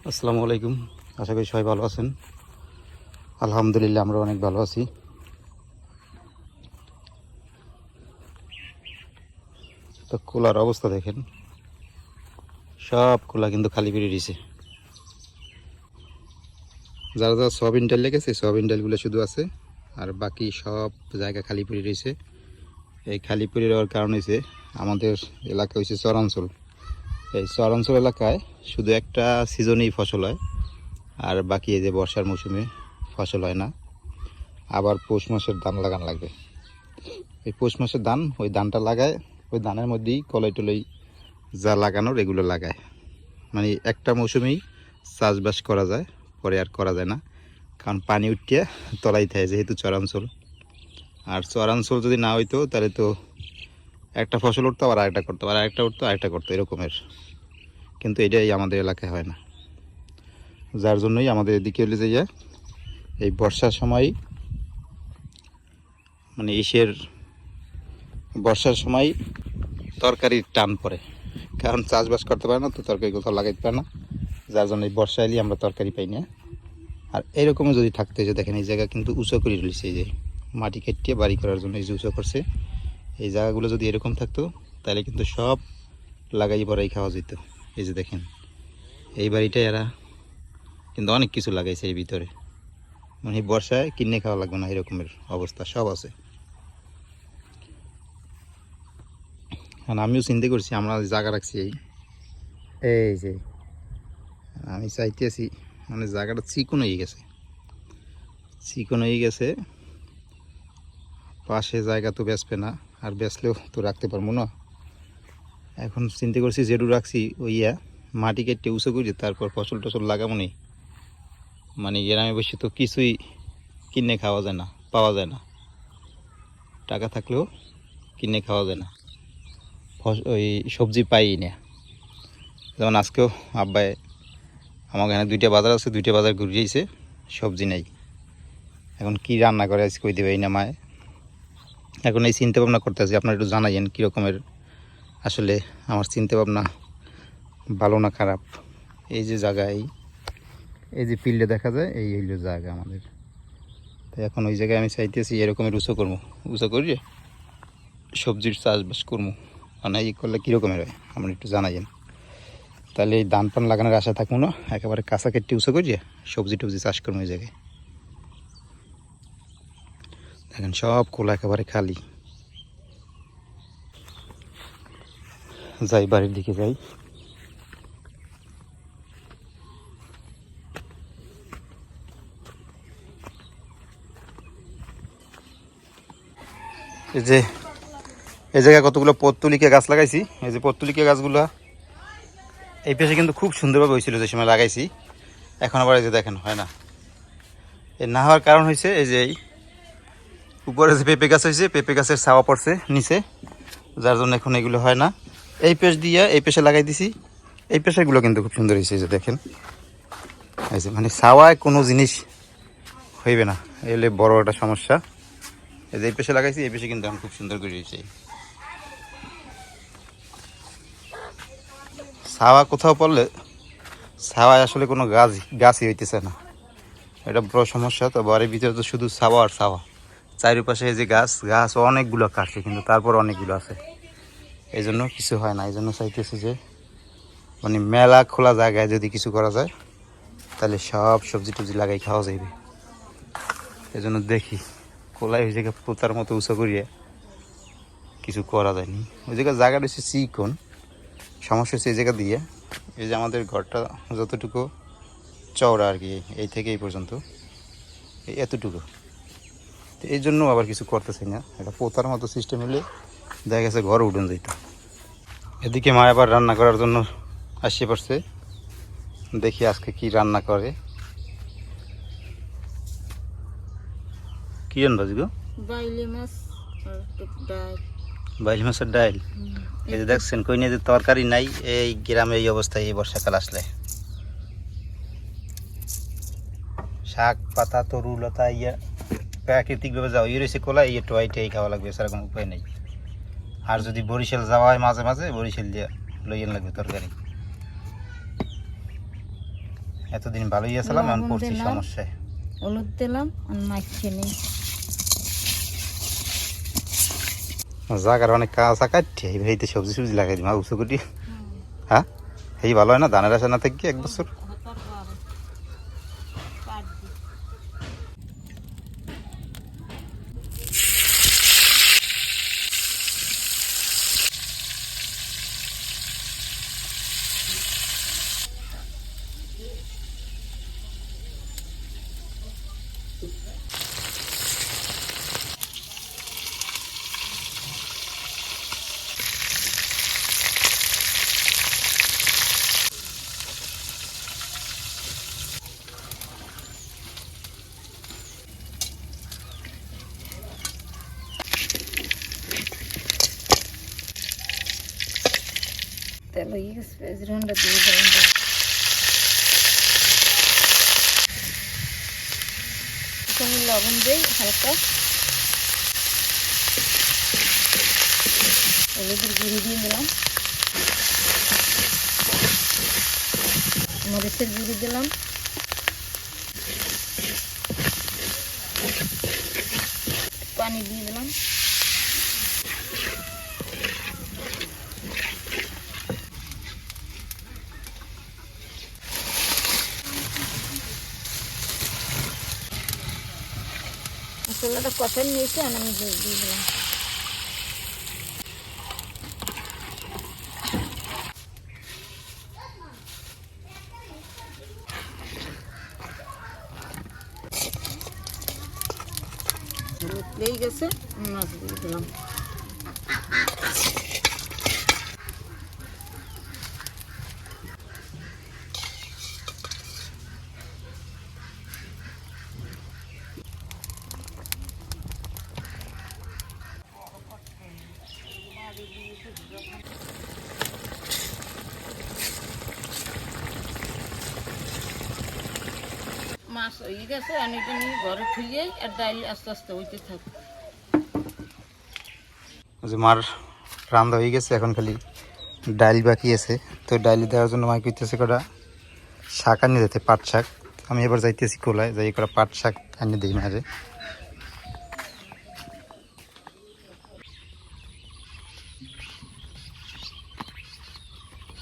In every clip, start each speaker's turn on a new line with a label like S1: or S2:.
S1: আসসালামু আলাইকুম। আশা করি সবাই ভালো আছেন। আলহামদুলিল্লাহ আমরা অনেক ভালো আছি। তো খোলার অবস্থা দেখেন, সব খোলা কিন্তু খালি পেরে দিয়েছে। যারা যারা সয়াবিন ডাল লেগেছে সয়াবিন ডালগুলো শুধু আছে, আর বাকি সব জায়গা খালি পড়ে রয়েছে। এই খালি পড়ে যাওয়ার কারণ হয়েছে আমাদের এলাকা হয়েছে চরাঞ্চল। এই চরাঞ্চল এলাকায় শুধু একটা সিজনেই ফসল হয়, আর বাকি এই যে বর্ষার মৌসুমে ফসল হয় না। আবার পৌষ মাসের ধান লাগান লাগবে। এই পৌষ মাসের ধান, ওই ধানটা লাগায়, ওই ধানের মধ্যেই কলাই টলাই যা লাগানোর এগুলো লাগায়। মানে একটা মৌসুমেই চাষবাস করা যায়, পরে আর করা যায় না, কারণ পানি উঠিয়ে তলাই থাকে যেহেতু চরাঞ্চল। আর চরাঞ্চল যদি না হইতো তাহলে তো একটা ফসল উঠতো আবার আরেকটা করতো, আর আরেকটা উঠতো আরেকটা করতো, এরকমের। কিন্তু এটাই আমাদের এলাকায় হয় না, যার জন্যই আমাদের এদিকে হলে যে এই বর্ষার সময়, মানে বর্ষার সময় তরকারির টান পড়ে, কারণ চাষবাস করতে পারে না, তো তরকারি কোথাও লাগাইতে পারে না, যার জন্য এই বর্ষা এলে আমরা তরকারি পাই না। আর এরকমও যদি থাকতে, যে দেখেন এই জায়গা কিন্তু উঁচু করে রয়েছে, এই যে মাটি কেটে বাড়ি করার জন্য এই যে উঁচু করছে, এই জায়গাগুলো যদি এরকম থাকতো তাহলে কিন্তু সব লাগাই পড়াই খাওয়া যেত। এই যে দেখেন এই বাড়িটা এরা কিন্তু অনেক কিছু লাগাইছে এই ভিতরে, মানে বর্ষায় কিনে খাওয়া লাগবে না, এরকমের অবস্থা সব আছে। কারণ আমিও চিন্তা করছি, আমরা জায়গা রাখছি এই যে, আমি চাইতেছি মানে জায়গাটা চিকন হয়ে গেছে, পাশে জায়গা তো বেচবে না, আর বেচলেও তো রাখতে পারবো না। এখন চিন্তা করছি যেটু রাখছি ওই মাটি কেটে উঁচু করে তারপর ফসল টসল লাগাবো নি। মানে গ্রামে বসে তো কিছুই কিনে খাওয়া যায় না, পাওয়া যায় না, টাকা থাকলেও কিনে খাওয়া যায় না, ওই সবজি পাই না। যেমন আজকেও আব্বাই আমার এখানে দুইটা বাজার আছে, দুইটা বাজার ঘুরিয়েছে, সবজি নেই। এখন কি রান্না করে আজকে কই দেবে এই না মায়। এখন এই চিন্তা ভাবনা করতেছি, আপনারা একটু জানাইয়েন কীরকমের আসলে আমার চিন্তা ভাবনা, ভালো না খারাপ। এই যে জায়গা, এই যে ফিল্ডে দেখা যায়, এই হইল জায়গা আমাদের। তো এখন ওই জায়গায় আমি চাইতেছি এরকমের উঁচু করবো, উঁচু করিয়ে সবজির চাষবাস করবো। মানে এই করলে কীরকমের হয় আমরা একটু জানাইয়েন, তাহলে এই ধান পান লাগানোর আশা থাকবো না, একেবারে কাঁচা কেটে উঁচু করিয়ে সবজি টবজি চাষ করবো এই জায়গায়। দেখেন সব খোলা, একেবারে খালি। যাই বাড়ির দিকে যাই। এই যে এই জায়গায় কতগুলো পত্তলিকা গাছ লাগাইছি, এই যে পত্তলিকা গাছগুলো এই পেশে কিন্তু খুব সুন্দরভাবে হয়েছিল যে সময় লাগাইছি। এখন আবার এই যে দেখেন হয় না। এই না হওয়ার কারণ হয়েছে এই যে উপরে যে পেঁপে গাছ হয়েছে, পেঁপে গাছের ছাওয়া পড়ছে নিচে, যার জন্য এখন এগুলো হয় না। এই পেশ দিয়ে এই পেশে লাগাই দিছি, এই পেশাগুলো কিন্তু খুব সুন্দর হয়েছে। যে দেখেন এই যে মানে ছাওয়ায় কোনো জিনিস হইবে না, এলে বড় একটা সমস্যা। এই যে এই পেশে লাগাইছি, এই পেশে কিন্তু এখন খুব সুন্দর করে হয়েছে। ছাওয়া কোথাও পড়লে, ছাওয়ায় আসলে কোনো গাছই হইতেছে না, এটা বড় সমস্যা। তো বাড়ির ভিতরে তো শুধু ছাওয়া আর ছাওয়া, চারিপাশে এই যে গাছ অনেকগুলো কাটছে, কিন্তু তারপর অনেকগুলো আছে, এই জন্য কিছু হয় না। এই জন্য চাইতেছে যে মানে মেলা খোলা জায়গায় যদি কিছু করা যায় তাহলে সব সবজি টবজি লাগাই খাওয়া যাবে। এই জন্য দেখি খোলাই ওই জায়গায় পোতার মতো উঁচু করিয়ে কিছু করা যায়নি। ওই জায়গাটা হচ্ছে চিকন, সমস্যা হচ্ছে এই জায়গা দিয়ে, এই যে আমাদের ঘরটা যতটুকু চওড়া আর কি, এই থেকে এই পর্যন্ত এই এতটুকু, তো এই জন্য আবার কিছু করতেছি না। এটা পোতার মতো সিস্টেম হলে দেখা গেছে ঘর উঠুন যেত। এদিকে মা আবার রান্না করার জন্য আসিয়ে পড়ছে, দেখি আজকে কি রান্না করে। কি রান্না গো?
S2: বাইলে মাছ আর ডাল।
S1: বাইলি মাছের ডাল। এই যে দেখছেন কই নিয়ে যে তরকারি নাই এই গ্রামে, এই অবস্থায় এই বর্ষাকাল আসলে। শাক পাতা তরু লতা প্রাকৃতিকভাবে যাওয়া রয়েছে, কোলা ইয়ে টোয়াইটাই খাওয়া লাগবে, এছাড়া কোনো উপায় নেই। আর যদি বরিশাল যাওয়া হয় মাঝে মাঝে, বরিশাল দিয়ে লইয়েন লাগবে তরকারি। এতদিন ভালোই আছিলাম, এখন
S2: লবণ
S1: পড়ছি
S2: দিলাম।
S1: সমস্যায়।
S2: হলুদ দিলাম আর মাখিয়ে নিই।
S1: জাগার অনেক কাঁচা কাটছে, এইতে সবজি সবজি লাগাই দিই মা উঁচু করি। হ্যাঁ, এই ভালো হয় না ধানের আসে না থেকে এক বছর।
S2: তেল হয়ে গেছে, পেঁয়াজটা দিয়ে দিলাম। এখানে লবণ দিই হালকা, হলুদের গুঁড়ি দিয়ে দিলাম, মরিচের গুঁড়ি দিলাম, পানি দিয়ে দিলাম। মশলাটা কষাই নিয়েছে আর আমি দিয়ে দিলাম। লেগে গেছে, মাছ দিয়ে দিলাম। মাছ হয়ে গেছে, আমি এটা নিয়ে ঘরে থুয়ে আর ডাল আস্তে আস্তে হইতে থাক।
S1: যে মার রান্না হয়ে গেছে, এখন খালি ডাল বাকি আছে। তো ডাল দেওয়ার জন্য মা কইতেছে কটা শাক আনিয়ে যেতে, পাট শাক। আমি এবার যাইতেছি কোলায়, যাই কটা পাট শাক আনিয়ে দিই মারে।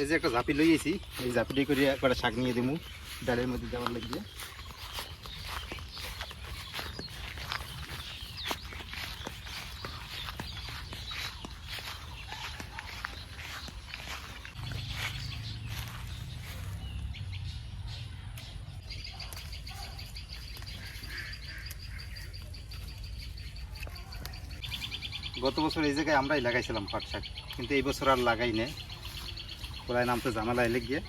S1: এই যে একটা ঝাঁপি লইয়েছি, এই ঝাঁপিটি করে কটা শাক নিয়ে দিমু ডালের মধ্যে দেওয়ার লাগিয়ে। গত বছর এই জায়গায় আমরাই লাগাইছিলাম পাট শাক, কিন্তু এই বছর আর লাগাই নেই, কোলায় নামতে ঝামেলা এলে গিয়ে।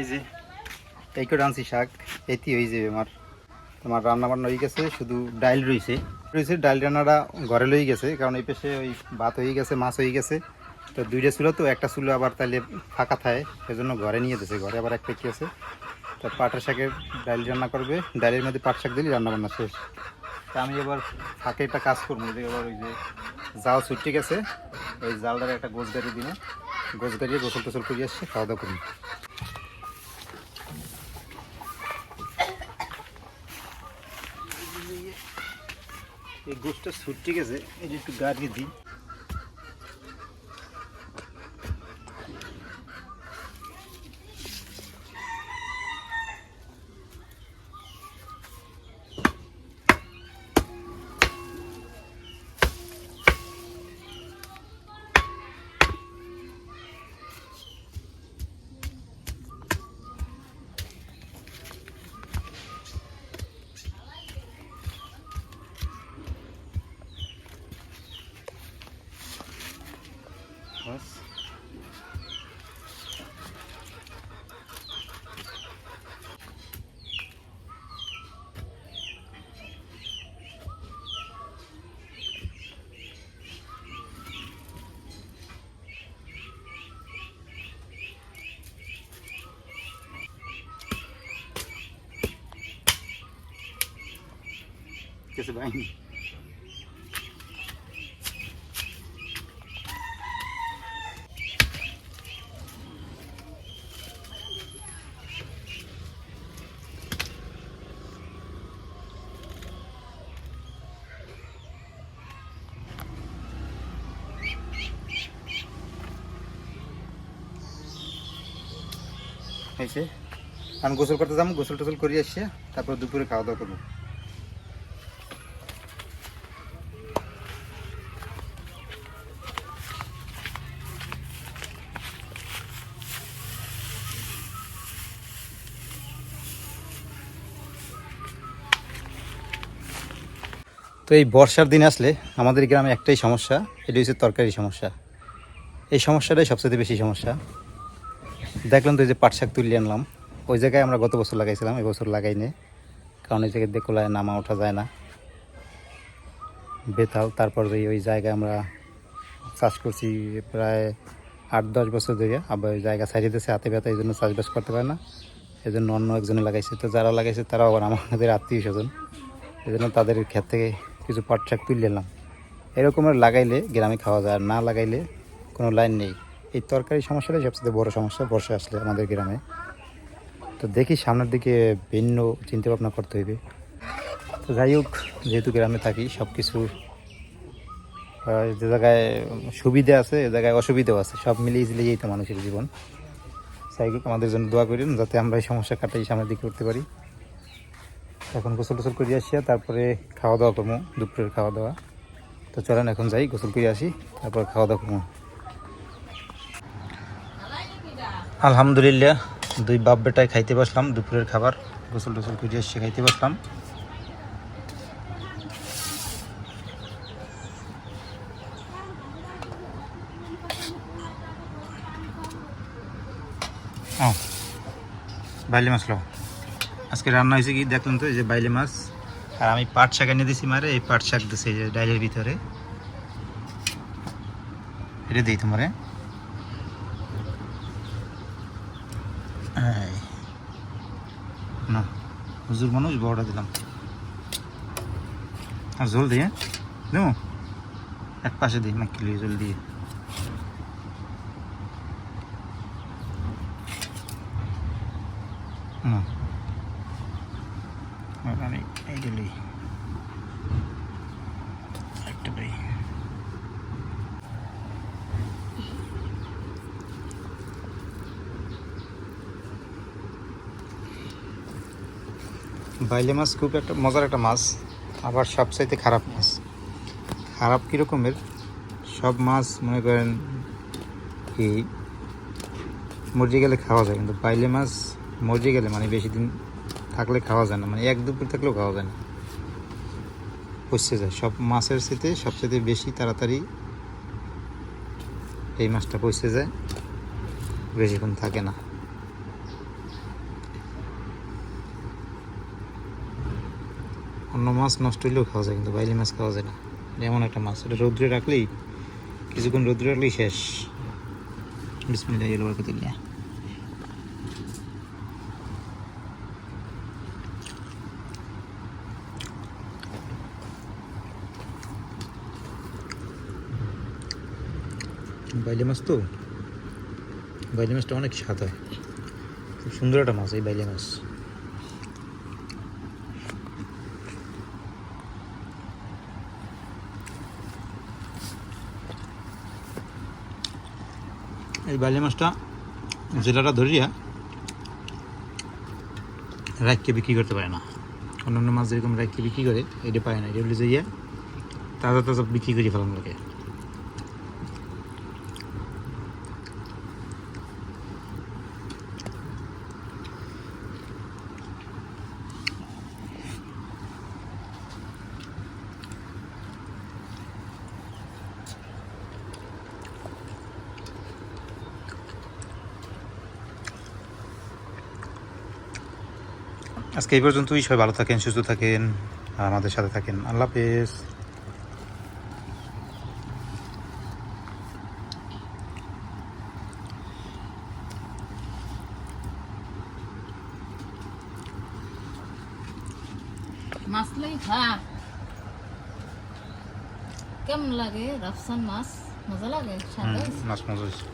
S1: এই যে এই করে আনছি শাক, এটি হয়ে যাবে আমার। তোমার রান্না বান্না হয়ে গেছে, শুধু ডাল রয়েছে। ডাল রান্নাটা ঘরে লই গেছে, কারণ এই পাশে ওই ভাত হয়ে গেছে, মাছ হয়ে গেছে। তো দুইটা চুলো, তো একটা চুলো আবার তাহলে ফাঁকা থাকে, সেজন্য ঘরে নিয়ে দিয়েছে। ঘরে আবার একটা কি আছে, তো পাটের শাকের ডাল রান্না করবে, ডালের মধ্যে পাট শাক দিলে রান্না বান্না শেষ। তা আমি এবার ফাঁকে একটা কাজ করবো, যে এবার ওই যে জাল ছুটে গেছে, ওই জালটারে একটা গোছ গাড়ি দিনে, গোছ গাড়িয়ে গোসল টোসল করে আসছে, খাওয়া দাওয়া করবো। এই গোছটা ছুটে গেছে, এই যে একটু গাড়িয়ে দিই। বাস কিছু বাইনি। হয়েছে, আমি গোসল করতে যাবো, গোসল টোসল করে আসছি, তারপর দুপুরে খাওয়া দাওয়া করবো। তো এই বর্ষার দিন আসলে আমাদের গ্রামে একটাই সমস্যা, এটি হচ্ছে তরকারি সমস্যা। এই সমস্যাটাই সবচেয়ে বেশি সমস্যা। দেখলাম তো এই যে পাট শাক তুলে আনলাম, ওই জায়গায় আমরা গত বছর লাগাইছিলাম, এবছর লাগাই নি, কারণ এই জায়গায় দেখলায় নামা ওঠা যায় না, বেতাল। তারপর ওই জায়গায় আমরা চাষ করছি প্রায় 8-10 বছর ধরে, আবার ওই জায়গা ছাড়িয়ে দিয়েছে হাতে ব্যথা, এই জন্য চাষবাস করতে পারে না, এই জন্য অন্য একজনে লাগাইছে। তো যারা লাগাইছে তারাও আবার আমাদের আত্মীয় স্বজন, এই জন্য তাদের ক্ষেত থেকে কিছু পাট শাক তুলে এলাম। এরকমের লাগাইলে গ্রামে খাওয়া যায়, আর না লাগাইলে কোনো লাইন নেই। এই তরকারি সমস্যাটাই সবচেয়ে বড় সমস্যা বর্ষা আসলে আমাদের গ্রামে। তো দেখি সামনের দিকে ভিন্ন চিন্তা ভাবনা করতে হইবে। তো যাই হোক, যেহেতু গ্রামে থাকি, সব কিছু যে জায়গায় সুবিধা আছে এ জায়গায় অসুবিধাও আছে, সব মিলিয়ে ঝিলিয়েই তো মানুষের জীবন। যাই হোক, আমাদের জন্য দোয়া করেন যাতে আমরা এই সমস্যা কাটাই সামনের দিকে করতে পারি। এখন গোসল টোসল করে আসি, তারপরে খাওয়া দাওয়া করবো, দুপুরের খাওয়া দাওয়া। তো চলেন এখন যাই, গোসল করে আসি, তারপর খাওয়া দাওয়া করবো। আলহামদুলিল্লাহ, দুই বাপ বেটায় খাইতে বসলাম দুপুরের খাবার, গোসল টোসল করে এসে খাইতে বসলাম। ও বাইলে মাছ লো, আজকে রান্না হয়েছে কি দেখলাম তো, এই যে বাইলে মাছ, আর আমি পাট শাক এনে দিছি মারে, এই পাট শাক দিছে এই যে ডাইলের ভিতরে, এটা দিই তোমারে। না হুজুর মানুষ, বড়টা দিলাম, আর ঝোল দিয়ে দেবো এক পাশে দিই, মাখিলি ঝোল দিয়ে। আমি এইটা লই, একটা লই। বাইলে মাছ খুব একটা মজার একটা মাছ, আবার সবচাইতে খারাপ মাছ। খারাপ কীরকমের, সব মাছ মনে করেন কি মরে গেলে খাওয়া যায়, কিন্তু বাইলে মাছ মরে গেলে মানে বেশি দিন থাকলে খাওয়া যায় না, মানে এক দুপুর থাকলেও খাওয়া যায় না, পচে যায়। সব মাছের সাথে সবচেয়ে বেশি তাড়াতাড়ি এই মাছটা পচে যায়, বেশিক্ষণ থাকে না। অন্য মাছ নষ্ট হইলেও খাওয়া যায়, কিন্তু বাইলি মাছ খাওয়া যায় না। এমন একটা মাছ, এটা রৌদ্রে রাখলেই, কিছুক্ষণ রৌদ্রে রাখলেই শেষ। বিসমিল্লাহ এলো বরকতুল্লাহ। বাইলি মাছ তো, বাইলি মাছটা অনেক স্বাদ হয়, খুব সুন্দর একটা মাছ এই বাইলি মাছ। এই বাইলি মাছটা জেলাটা ধরিয়া রাখকে বিক্রি করতে পারে না, অন্যান্য মাছ যেরকম রাখকে বিক্রি করে এটা পায় না, এটা বলে যাইয়া তাজা তাজা বিক্রি করে ফেলাম লাগে। আজকে এই পর্যন্তই, সবাই ভালো থাকেন, সুস্থ থাকেন, আর আমাদের সাথে থাকেন। আল্লাহ হাফেজ।
S2: মাছলাই খা। কেমন লাগে রাফসান মাছ? মজা লাগে?
S1: হুম,
S2: স্বাদ হয়েছে?
S1: মাছ মজা হয়েছে।